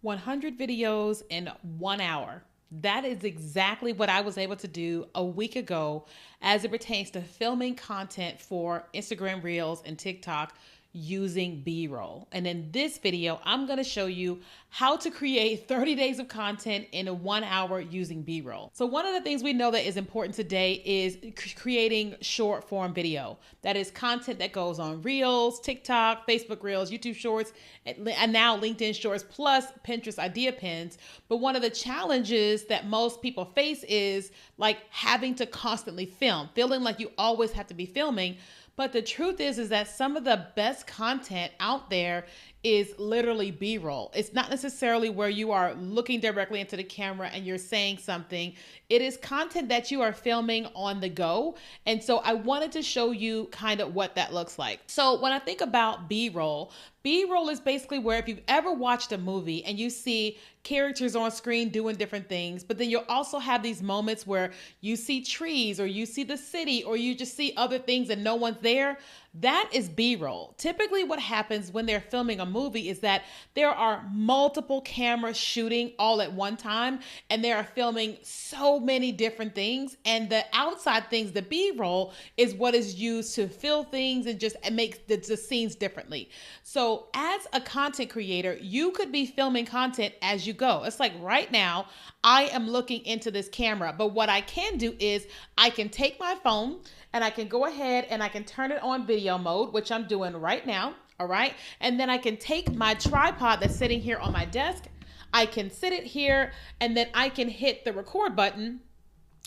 100 videos in 1 hour. That is exactly what I was able to do a week ago as it pertains to filming content for Instagram Reels and TikTok using B-roll. And in this video, I'm going to show you how to create 30 days of content in 1 hour using B-roll. So one of the things we know that is important today is creating short form video. That is content that goes on Reels, TikTok, Facebook Reels, YouTube Shorts, and now LinkedIn Shorts, plus Pinterest idea pins. But one of the challenges that most people face is like having to constantly film, feeling like you always have to be filming. But the truth is that some of the best content out there is literally B-roll. It's not necessarily where you are looking directly into the camera and you're saying something. It is content that you are filming on the go. And so I wanted to show you kind of what that looks like. So when I think about B-roll, B-roll is basically where if you've ever watched a movie and you see characters on screen doing different things, but then you'll also have these moments where you see trees or you see the city or you just see other things and no one's there. That is B-roll. Typically what happens when they're filming a movie is that there are multiple cameras shooting all at one time and they are filming so many different things, and the outside things, the B-roll, is what is used to fill things and just make the scenes differently. So as a content creator, you could be filming content as you go. It's like right now, I am looking into this camera, but what I can do is I can take my phone and I can go ahead and I can turn it on video mode, which I'm doing right now. All right. And then I can take my tripod that's sitting here on my desk. I can sit it here and then I can hit the record button.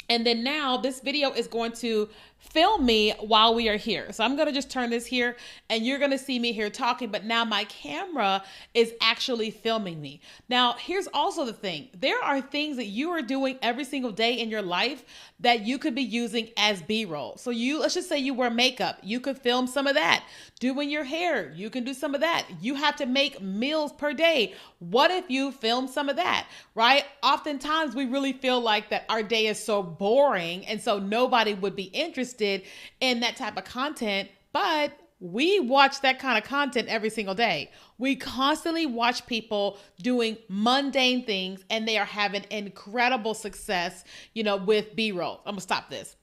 And then now this video is going to film me while we are here. So I'm going to just turn this here and you're going to see me here talking, but now my camera is actually filming me. Now, here's also the thing. There are things that you are doing every single day in your life that you could be using as B-roll. So let's just say you wear makeup. You could film some of that. Doing your hair, you can do some of that. You have to make meals per day. What if you film some of that, right? Oftentimes we really feel like that our day is so boring and so nobody would be interested in that type of content, but we watch that kind of content every single day. We constantly watch people doing mundane things and they are having incredible success, with B-roll. I'm gonna stop this.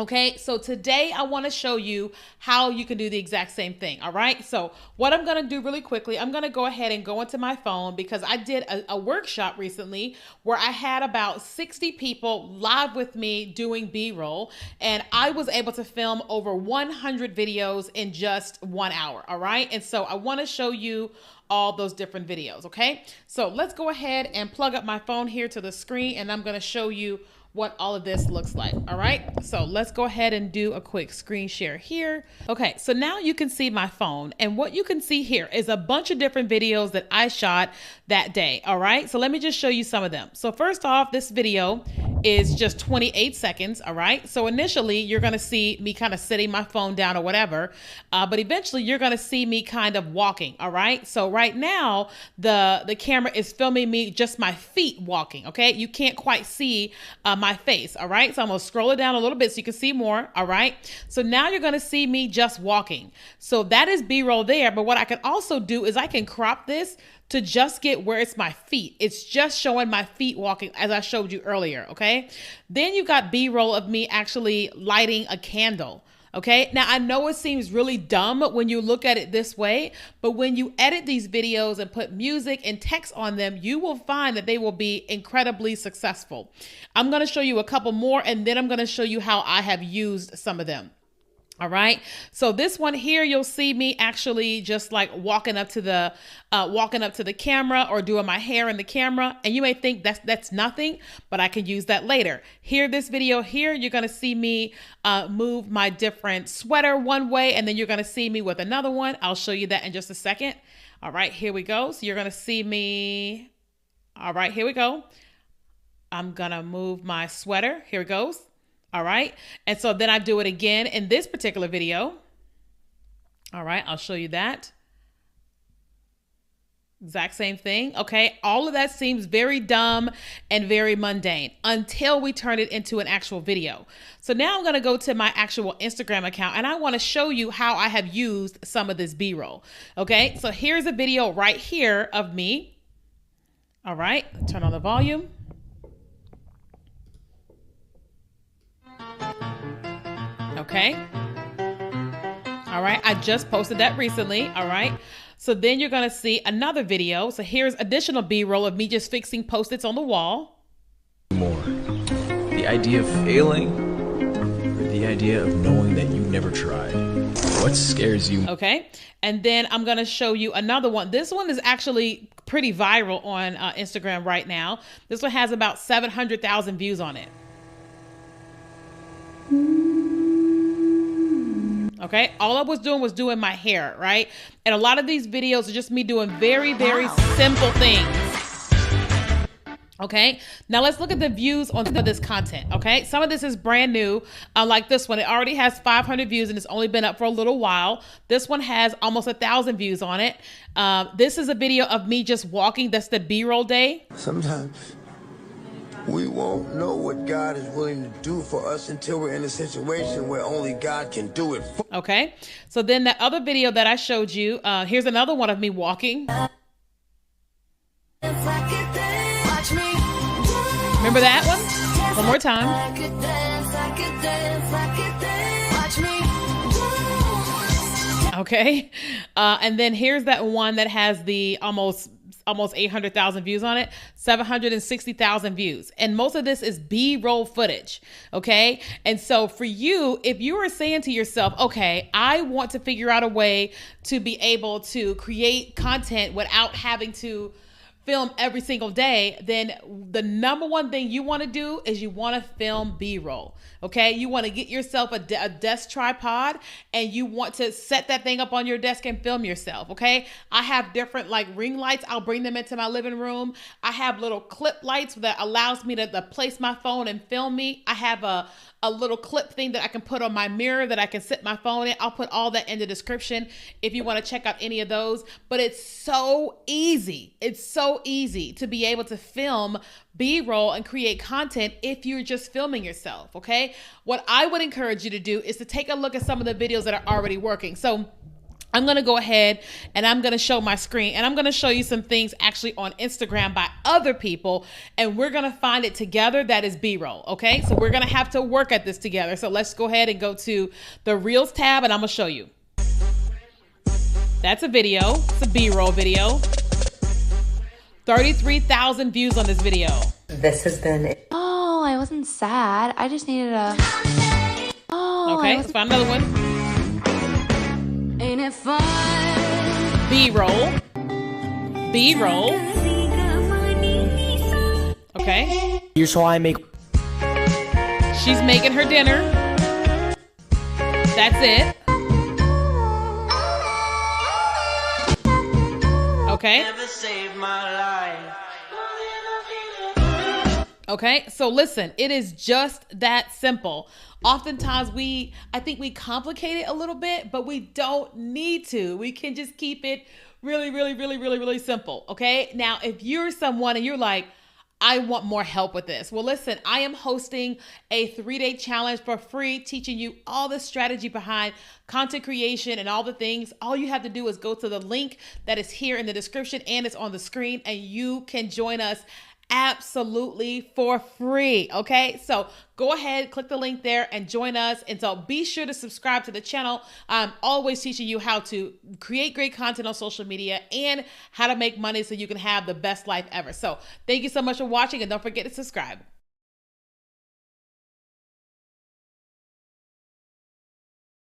Okay, so today I want to show you how you can do the exact same thing. All right, so what I'm going to do really quickly, I'm going to go ahead and go into my phone because I did a workshop recently where I had about 60 people live with me doing B-roll, and I was able to film over 100 videos in just 1 hour. All right, and so I want to show you all those different videos. Okay, so let's go ahead and plug up my phone here to the screen, and I'm going to show you what all of this looks like. All right, so let's go ahead and do a quick screen share here. Okay, so now you can see my phone, and what you can see here is a bunch of different videos that I shot that day. All right, so let me just show you some of them. So first off, this video is just 28 seconds. All right, so initially you're going to see me kind of sitting my phone down or whatever, but eventually you're going to see me kind of walking. All right, so right now the camera is filming me just my feet walking. Okay, you can't quite see my face. All right, so I'm gonna scroll it down a little bit so you can see more. All right, so now you're gonna see me just walking. So that is B-roll there, but what I can also do is I can crop this to just get where it's my feet. It's just showing my feet walking as I showed you earlier. Okay, then you got B-roll of me actually lighting a candle. Okay, now I know it seems really dumb when you look at it this way, but when you edit these videos and put music and text on them, you will find that they will be incredibly successful. I'm going to show you a couple more, and then I'm going to show you how I have used some of them. All right. So this one here, you'll see me actually just like walking up to the camera or doing my hair in the camera. And you may think that's nothing, but I can use that later. Here, this video here, you're going to see me move my different sweater one way, and then you're going to see me with another one. I'll show you that in just a second. All right, here we go. So you're going to see me. All right, here we go. I'm going to move my sweater. Here it goes. All right. And so then I do it again in this particular video. All right. I'll show you that. Exact same thing. Okay. All of that seems very dumb and very mundane until we turn it into an actual video. So now I'm going to go to my actual Instagram account and I want to show you how I have used some of this B-roll. Okay. So here's a video right here of me. All right, turn on the volume. Okay. All right, I just posted that recently. All right. So then you're going to see another video. So here's additional B-roll of me just fixing Post-its on the wall. More. The idea of failing, or the idea of knowing that you never tried. What scares you? Okay. And then I'm going to show you another one. This one is actually pretty viral on Instagram right now. This one has about 700,000 views on it. Okay, all I was doing my hair, right? And a lot of these videos are just me doing very, very simple things. Okay, now let's look at the views on this content. Okay, some of this is brand new, like this one. It already has 500 views and it's only been up for a little while. This one has almost 1,000 views on it. This is a video of me just walking. That's the B-roll day. Sometimes we won't know what God is willing to do for us until we're in a situation where only God can do it. Okay, so then the other video that I showed you, here's another one of me walking. Remember that one? One more time. Okay, and then here's that one that has the almost 800,000 views on it, 760,000 views. And most of this is B-roll footage, okay? And so for you, if you are saying to yourself, okay, I want to figure out a way to be able to create content without having to film every single day, then the number one thing you want to do is you want to film B-roll. Okay, you want to get yourself a desk tripod and you want to set that thing up on your desk and film yourself. Okay, I have different like ring lights. I'll bring them into my living room. I have little clip lights that allows me to place my phone and film me. I have a little clip thing that I can put on my mirror that I can sit my phone in. I'll put all that in the description if you want to check out any of those. But it's so easy. It's so easy to be able to film B-roll and create content if you're just filming yourself, okay? What I would encourage you to do is to take a look at some of the videos that are already working. So I'm going to go ahead and I'm going to show my screen and I'm going to show you some things actually on Instagram by other people, and we're going to find it together that is B-roll, okay? So we're going to have to work at this together. So let's go ahead and go to the Reels tab and I'm going to show you. That's a video. It's a B-roll video. 33,000 views on this video. This has been it. Oh, I wasn't sad. I just needed a... Oh, okay, let's find another one. Ain't it fun? B-roll. B-roll. Okay. Here's how I make. She's making her dinner. That's it. Okay. Okay, so listen, it is just that simple. Oftentimes I think we complicate it a little bit, but we don't need to. We can just keep it really, really, really, really, really simple, okay? Now, if you're someone and you're like, I want more help with this. Well, listen, I am hosting a 3-day challenge for free, teaching you all the strategy behind content creation and all the things. All you have to do is go to the link that is here in the description and it's on the screen, and you can join us absolutely for free. Okay, so go ahead, click the link there and join us. And so be sure to subscribe to the channel. I'm always teaching you how to create great content on social media and how to make money so you can have the best life ever. So thank you so much for watching, and don't forget to subscribe.